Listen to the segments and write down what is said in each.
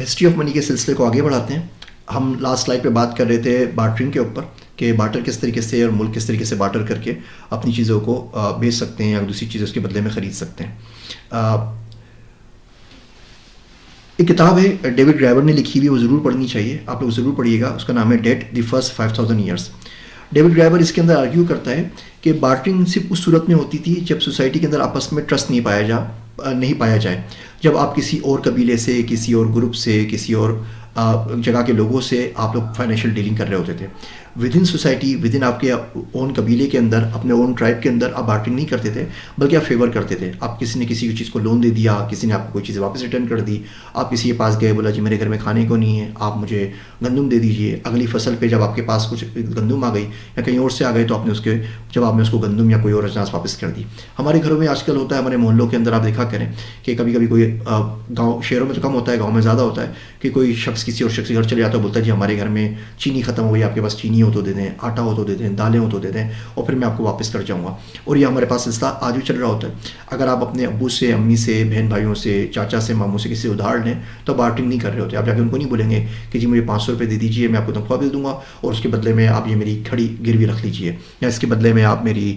History of money کے سلسلے کو آگے بڑھاتے ہیں. ہم لاسٹ سلائڈ پہ بات کر رہے تھے بارٹرنگ کے اوپر کہ بارٹر کس طریقے سے اور ملک کس طریقے سے بارٹر کر کے اپنی چیزوں کو بیچ سکتے ہیں یا دوسری چیزیں اس کے بدلے میں خرید سکتے ہیں. ایک کتاب ہے ڈیوڈ گرائبر نے لکھی ہوئی، وہ ضرور پڑھنی چاہیے، آپ لوگ ضرور پڑھیے گا. اس کا نام ہے debt the first 5000 years. David Graeber اس کے اندر آرگیو کرتا ہے کہ بارٹرنگ صرف اس صورت میں ہوتی تھی جب سوسائٹی کے اندر آپس میں ٹرسٹ نہیں پایا جائے. جب آپ کسی اور قبیلے سے، کسی اور گروپ سے، کسی اور جگہ کے لوگوں سے آپ لوگ فائنینشیل ڈیلنگ کر رہے ہوتے تھے. With in society, with in آپ کے اون قبیلے کے اندر، اپنے اون ٹرائب کے اندر آپ بارٹرنگ نہیں کرتے تھے، بلکہ آپ فیور کرتے تھے. آپ کسی نے کسی چیز کو لون دے دیا، کسی نے آپ کو کوئی چیز واپس ریٹرن کر دی، آپ کسی کے پاس گئے، بولا جی میرے گھر میں کھانے کو نہیں ہے، آپ مجھے گندم دے دیجئے. اگلی فصل پہ جب آپ کے پاس کچھ گندم آ گئی یا کہیں اور سے آ گئے تو آپ نے اس کے جواب میں اس کو گندم یا کوئی اور اجناس واپس کر دی. ہمارے گھروں میں آج کل ہوتا ہے، ہمارے محلوں کے اندر آپ دیکھا کریں کہ کبھی کبھی کوئی گاؤں، شہروں میں تو کم ہوتا ہے، گاؤں میں زیادہ ہوتا ہے کہ کوئی شخص کسی اور شخص کے گھر چلے جاتا ہے، بولتا ہے جی ہمارے گھر میں چینی ختم ہو گئی، آپ کے پاس چینی ہو تو دے دیں، آٹا ہو تو دے دیں، دالیں ہو تو دے دیں، اور پھر میں آپ کو واپس کر جاؤں گا. اور یہ ہمارے پاس سلسلہ آج بھی چل رہا ہوتا ہے. اگر آپ اپنے ابو سے، امی سے، بہن بھائیوں سے، چاچا سے، ماموں سے کسی سے ادھار لیں تو بارٹرنگ نہیں کر رہے ہوتے. آپ جا کے ان کو نہیں بولیں گے کہ جی مجھے 500 روپے دے دیجیے، میں آپ کو تنخواہ دے دوں گا اور اس کے بدلے میں آپ یہ میری کھڑی گروی رکھ لیجیے، یا اس کے بدلے میں آپ میری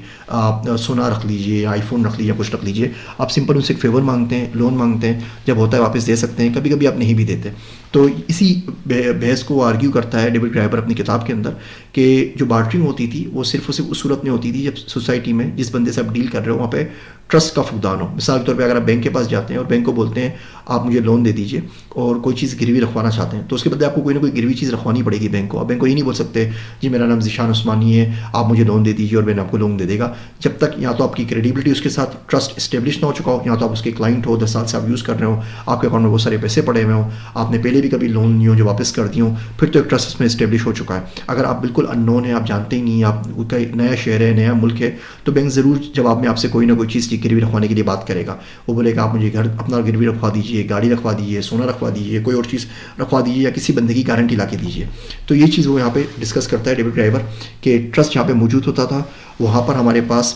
سونا رکھ لیجیے، یا آئی فون رکھ لیجیے، یا کچھ رکھ لیجیے. آپ سمپل ان سے ایک فیور مانگتے ہیں، لون مانگتے ہیں، جب ہوتا ہے واپس دے سکتے ہیں، کبھی کبھی آپ نہیں بھی دیتے. تو اسی بحث کو آرگیو کرتا ہے ڈیوڈ گرائبر اپنی کتاب کے اندر کہ جو بارٹرنگ ہوتی تھی وہ صرف اور صرف اس صورت میں ہوتی تھی جب سوسائٹی میں جس بندے سے آپ ڈیل کر رہے ہو وہاں پہ ٹرسٹ کا فقدان ہو. مثال کے طور پہ اگر آپ بینک کے پاس جاتے ہیں اور بینک کو بولتے ہیں آپ مجھے لون دے دیجیے اور کوئی چیز گروی رکھوانا چاہتے ہیں، تو اس کے بدلے آپ کو کوئی نہ کوئی گروی چیز رکھوانی پڑے گی بینک کو. آپ بینک کو یہ نہیں بول سکتے جی میرا نام ذیشان عثمانی ہے، آپ مجھے لون دے دیجیے اور میں نے آپ کو لون دے دے گا، جب تک یا تو آپ کی کریڈیبلٹی اس کے ساتھ ٹرسٹ اسٹیبلش نہ ہو چکا ہو، یا تو آپ اس کے کلائنٹ ہو، 10 سال سے آپ یوز کر رہے ہو، آپ کے اکاؤنٹ میں بہت سارے پیسے پڑے ہوئے ہوں، آپ نے پہلے بھی کبھی لون لیے ہوں جو واپس کر دی ہوں، پھر تو ایک ٹرسٹ اس میں اسٹیبلش ہو چکا ہے. اگر آپ بالکل ان نون ہیں، آپ جانتے ہی نہیں، آپ کا نیا شہر ہے، نیا ملک ہے، تو بینک ضرور جواب میں آپ سے کوئی نہ کوئی چیز کی گروی رکھوانے کے لیے بات کرے گا. وہ بولے گا آپ مجھے گھر اپنا گروی رکھوا دیجیے، گاڑی رکھوا دیجیے، سونا رکھوا دیجیے، کوئی اور چیز رکھوا دیجیے، یا کسی بندے کی گارنٹی لا کے دیجیے. تو یہ چیز وہ یہاں پہ ڈسکس کرتا ہے ڈیوڈ گرائبر کہ ٹرسٹ جہاں پہ موجود ہوتا تھا وہاں پر ہمارے پاس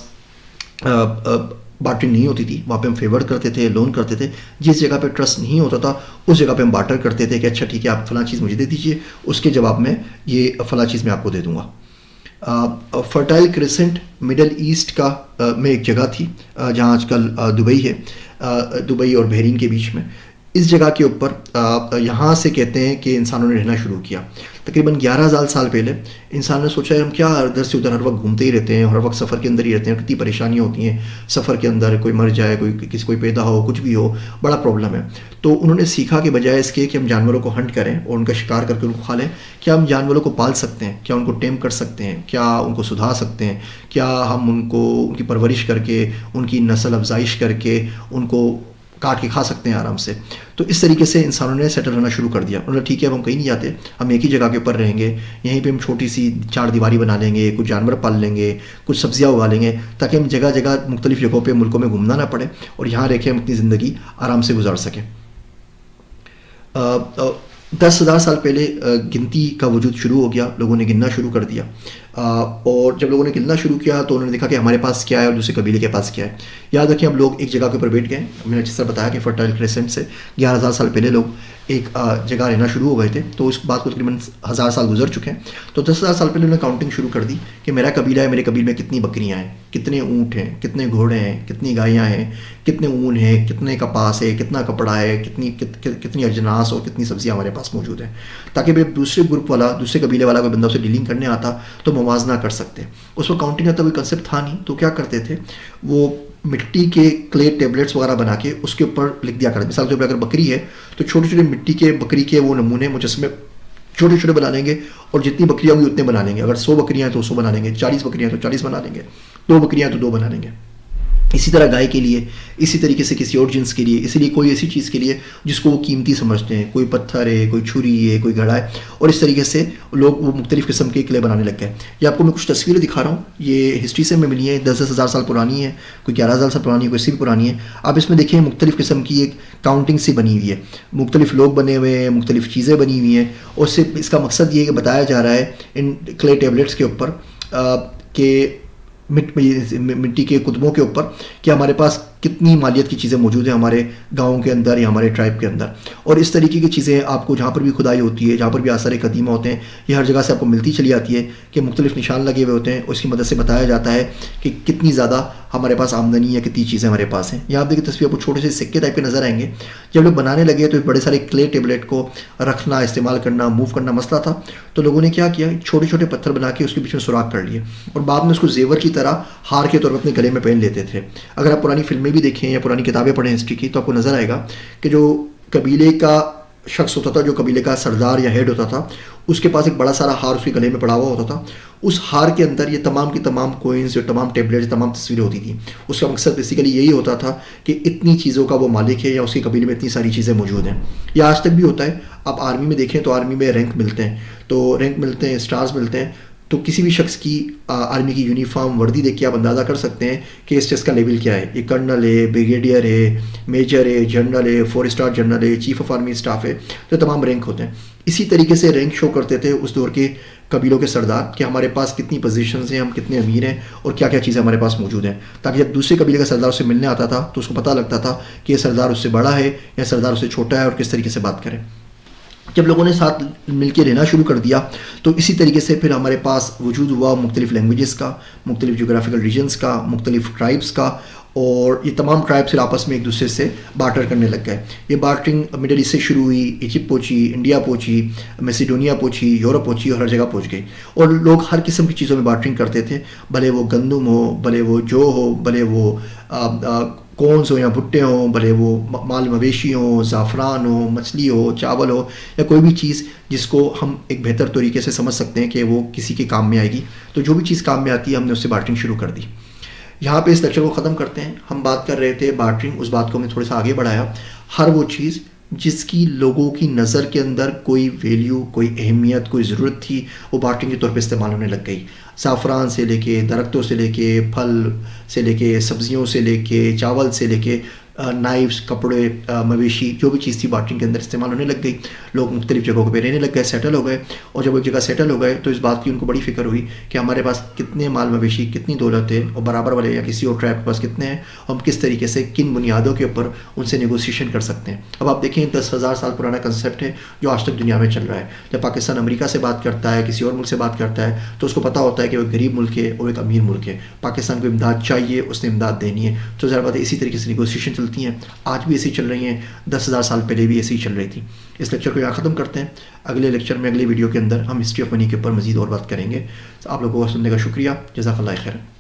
بارٹرنگ نہیں ہوتی تھی، وہاں پہ ہم فیور کرتے تھے، لون کرتے تھے. جس جگہ پہ ٹرسٹ نہیں ہوتا تھا اس جگہ پہ ہم بارٹر کرتے تھے کہ اچھا ٹھیک ہے آپ فلاں چیز مجھے دے دیجیے، اس کے جواب میں یہ فلاں چیز میں آپ کو دے دوں گا. فرٹائل کریسنٹ مڈل ایسٹ کا میں ایک جگہ تھی جہاں آج کل دبئی ہے، دبئی اور بحرین کے بیچ میں. اس جگہ کے اوپر یہاں سے کہتے ہیں کہ انسانوں نے رہنا شروع کیا. تقریباً 11,000 سال پہلے انسان نے سوچا ہے ہم کیا ادھر سے ادھر ہر وقت گھومتے ہی رہتے ہیں، ہر وقت سفر کے اندر ہی رہتے ہیں، کتنی پریشانیاں ہوتی ہیں سفر کے اندر، کوئی مر جائے، کوئی پیدا ہو، کچھ بھی ہو، بڑا پرابلم ہے. تو انہوں نے سیکھا کہ بجائے اس کے کہ ہم جانوروں کو ہنٹ کریں اور ان کا شکار کر کے ان کو کھا لیں، کیا ہم جانوروں کو پال سکتے ہیں، کیا ان کو ٹیم کر سکتے ہیں، کیا ان کو سدھا سکتے ہیں، کیا ہم ان کی پرورش کر کے، ان کی نسل افزائش کر کے ان کو کاٹ کے کھا سکتے ہیں آرام سے. تو اس طریقے سے انسانوں نے سیٹل ہونا شروع کر دیا. انہوں نے ٹھیک ہے اب ہم کہیں نہیں جاتے، ہم ایک ہی جگہ کے اوپر رہیں گے، یہیں پہ ہم چھوٹی سی 4 دیواری بنا لیں گے، کچھ جانور پال لیں گے، کچھ سبزیاں اگا لیں گے، تاکہ ہم جگہ جگہ مختلف جگہوں پہ ملکوں میں گھومنا نہ پڑے اور یہاں رہ کے ہم اپنی زندگی آرام سے گزار سکیں. 10,000 سال پہلے گنتی کا وجود شروع ہو گیا، لوگوں نے گننا شروع کر دیا. اور جب لوگوں نے گننا شروع کیا تو انہوں نے دیکھا کہ ہمارے پاس کیا ہے اور دوسرے قبیلے کے پاس کیا ہے. یاد رکھیں اب لوگ ایک جگہ کے اوپر بیٹھ گئے. میں نے جس طرح بتایا کہ فرٹائل کریسنٹ سے 11,000 سال پہلے لوگ ایک جگہ رہنا شروع ہو گئے تھے، تو اس بات کو تقریباً 1,000 سال گزر چکے ہیں. تو 10,000 سال پہلے انہوں نے کاؤنٹنگ شروع کر دی کہ میرا قبیلہ ہے، میرے قبیلے میں کتنی بکریاں ہیں، کتنے اونٹ ہیں، کتنے گھوڑے ہیں، کتنی گائیاں ہیں، کتنے اون ہیں، کتنے کپاس ہے، کتنا کپڑا ہے، کتنی اجناس اور کتنی سبزیاں ہمارے پاس موجود ہیں، تاکہ پھر دوسرے گروپ والا، دوسرے قبیلے والا کوئی بندہ اسے ڈیلنگ کرنے آتا تو موازنہ کر سکتے. اس وقت کاؤنٹنگ کا کوئی کنسیپٹ تھا نہیں، تو کیا کرتے تھے وہ مٹی کے کلے ٹیبلٹس وغیرہ بنا کے اس کے اوپر لکھ دیا کرتے. مثال کے طور پہ اگر بکری ہے تو چھوٹے چھوٹے مٹی کے بکری کے وہ نمونے مجسمے چھوٹے چھوٹے بنا لیں گے اور جتنی بکریاں ہوں گی اتنے بنا لیں گے. اگر 100 بکریاں ہیں تو 100 بنا لیں گے، 40 بکریاں ہیں تو 40 بنا لیں گے، 2 بکریاں ہیں تو 2 بنا لیں گے. اسی طرح گائے کے لیے، اسی طریقے سے کسی اور جنس کے لیے، اسی لیے کوئی ایسی چیز کے لیے جس کو وہ قیمتی سمجھتے ہیں، کوئی پتھر ہے، کوئی چھری ہے، کوئی گھڑا ہے، اور اس طریقے سے لوگ وہ مختلف قسم کے قلعے بنانے لگ گئے. یہ آپ کو میں کچھ تصویریں دکھا رہا ہوں، یہ ہسٹری سے میں ملی ہیں، 10,000 سال پرانی ہے، کوئی 11,000 سال پرانی ہے، کوئی 80 بھی پرانی ہے. آپ اس میں دیکھیں مختلف قسم کی ایک کاؤنٹنگ سی بنی ہوئی ہے، مختلف لوگ بنے ہوئے ہیں، مختلف چیزیں بنی ہوئی ہیں، اور صرف اس کا مقصد یہ ہے کہ بتایا جا رہا ہے ان کلے ٹیبلٹس کے اوپر کہ مٹی کے کتبوں کے اوپر کہ ہمارے پاس کتنی مالیت کی چیزیں موجود ہیں ہمارے گاؤں کے اندر یا ہمارے ٹرائب کے اندر. اور اس طریقے کی چیزیں آپ کو جہاں پر بھی کھدائی ہوتی ہے, جہاں پر بھی آثار قدیمہ ہوتے ہیں, یہ ہر جگہ سے آپ کو ملتی چلی آتی ہے کہ مختلف نشان لگے ہوئے ہوتے ہیں, اور اس کی مدد سے بتایا جاتا ہے کہ کتنی زیادہ ہمارے پاس آمدنی یا کتنی چیزیں ہمارے پاس ہیں. یہاں آپ دیکھیں تصویر, آپ کو چھوٹے سے سکے ٹائپ کے نظر آئیں گے. جب لوگ بنانے لگے تو بڑے سارے کلے ٹیبلٹ کو رکھنا, استعمال کرنا, موو کرنا مسئلہ تھا, تو لوگوں نے کیا کیا, چھوٹے چھوٹے پتھر بنا کے اس کے بیچ میں سوراخ کر لیے, اور بعد میں اس کو زیور کی طرح ہار کے طور پر اپنے گلے میں پہن لیتے تھے. اگر آپ پرانی فلمیں بھی دیکھیں یا پرانی کتابیں پڑھیں ہسٹری کی, تو آپ کو نظر آئے گا کہ جو قبیلے کا شخص ہوتا تھا, جو قبیلے کا سردار یا ہیڈ ہوتا تھا, اس کے پاس ایک بڑا سارا ہار اس کے گلے میں پڑا ہوا ہوتا تھا. اس ہار کے اندر یہ تمام کی تمام کوئنز, جو تمام ٹیبلٹ, تمام تصویریں ہوتی تھیں. اس کا مقصد بیسیکلی یہی ہوتا تھا کہ اتنی چیزوں کا وہ مالک ہے, یا اس کے قبیلے میں اتنی ساری چیزیں موجود ہیں. یہ آج تک بھی ہوتا ہے. آپ آرمی میں دیکھیں تو آرمی میں رینک ملتے ہیں, تو رینک ملتے ہیں, اسٹارز ملتے ہیں. تو کسی بھی شخص کی آرمی کی یونیفارم وردی دیکھ کے آپ اندازہ کر سکتے ہیں کہ اس چیز کا لیول کیا ہے. یہ کرنل ہے, بریگیڈیئر ہے, میجر ہے, جنرل ہے, 4 اسٹار جنرل ہے, چیف آف آرمی اسٹاف ہے. تو تمام رینک ہوتے ہیں. اسی طریقے سے رینک شو کرتے تھے اس دور کے قبیلوں کے سردار کہ ہمارے پاس کتنی پوزیشنز ہیں, ہم کتنے امیر ہیں, اور کیا کیا چیزیں ہمارے پاس موجود ہیں, تاکہ جب دوسرے قبیلے کا سردار اسے ملنے آتا تھا تو اس کو پتہ لگتا تھا کہ یہ سردار اس سے بڑا ہے یا سردار اس سے چھوٹا ہے, اور کس طریقے سے بات کریں. جب لوگوں نے ساتھ مل کے رہنا شروع کر دیا تو اسی طریقے سے پھر ہمارے پاس وجود ہوا مختلف لینگویجز کا, مختلف جغرافیکل ریجنز کا, مختلف ٹرائبس کا, اور یہ تمام ٹرائبس پھر آپس میں ایک دوسرے سے بارٹر کرنے لگ گئے. یہ بارٹرنگ مڈل ایسٹ سے شروع ہوئی, ایجپٹ پہنچی, انڈیا پہنچی, میسیڈونیا پہنچی, یورپ پہنچی, اور ہر جگہ پہنچ گئی. اور لوگ ہر قسم کی چیزوں میں بارٹرنگ کرتے تھے, بھلے وہ گندم ہو, بھلے وہ جو ہو, بھلے وہ کونس ہو یا بھٹے ہوں, بھلے وہ مال مویشی ہوں, زعفران ہو, مچھلی ہو, چاول ہو, یا کوئی بھی چیز جس کو ہم ایک بہتر طریقے سے سمجھ سکتے ہیں کہ وہ کسی کے کام میں آئے گی. تو جو بھی چیز کام میں آتی ہے ہم نے اس سے بارٹرنگ شروع کر دی. یہاں پہ اس لیکچر کو ختم کرتے ہیں. ہم بات کر رہے تھے بارٹرنگ, اس بات کو ہم نے تھوڑا سا آگے بڑھایا. ہر وہ چیز جس کی لوگوں کی نظر کے اندر کوئی ویلیو, کوئی اہمیت, کوئی ضرورت تھی, وہ بارٹرنگ کے طور پہ استعمال ہونے لگ گئی. زعفران سے لے کے, درختوں سے لے کے, پھل سے لے کے, سبزیوں سے لے کے, چاول سے لے کے, نائفس, کپڑے, مویشی, جو بھی چیز تھی بارٹرنگ کے اندر استعمال ہونے لگ گئی. لوگ مختلف جگہوں پہ رہنے لگ گئے, سیٹل ہو گئے. اور جب ایک جگہ سیٹل ہو گئے تو اس بات کی ان کو بڑی فکر ہوئی کہ ہمارے پاس کتنے مال مویشی, کتنی دولت ہے, اور برابر والے یا کسی اور ٹرائب کے پاس کتنے ہیں, اور ہم کس طریقے سے کن بنیادوں کے اوپر ان سے نیگوسیشن کر سکتے ہیں. اب آپ دیکھیں 10,000 سال پرانا کنسیپٹ ہے جو آج تک دنیا میں چل رہا ہے. جب پاکستان امریکہ سے بات کرتا ہے, کسی اور ملک سے بات کرتا ہے, تو اس کو پتہ ہوتا ہے کہ وہ ایک غریب ملک ہے اور ایک امیر ملک ہے. پاکستان کو امداد چاہیے, اس نے امداد دینی ہے. تو ظاہر بات ہے اسی طریقے سے نیگوسیشن چلتی ہیں. آج بھی ایسی چل رہی ہیں, 10,000 سال پہلے بھی ایسی چل رہی تھی. اس لیکچر کو یہاں ختم کرتے ہیں. اگلے لیکچر میں, اگلے ویڈیو کے اندر ہم ہسٹری آف منی کے اوپر مزید اور بات کریں گے. آپ لوگوں کو سننے کا شکریہ. جزاک اللہ خیر.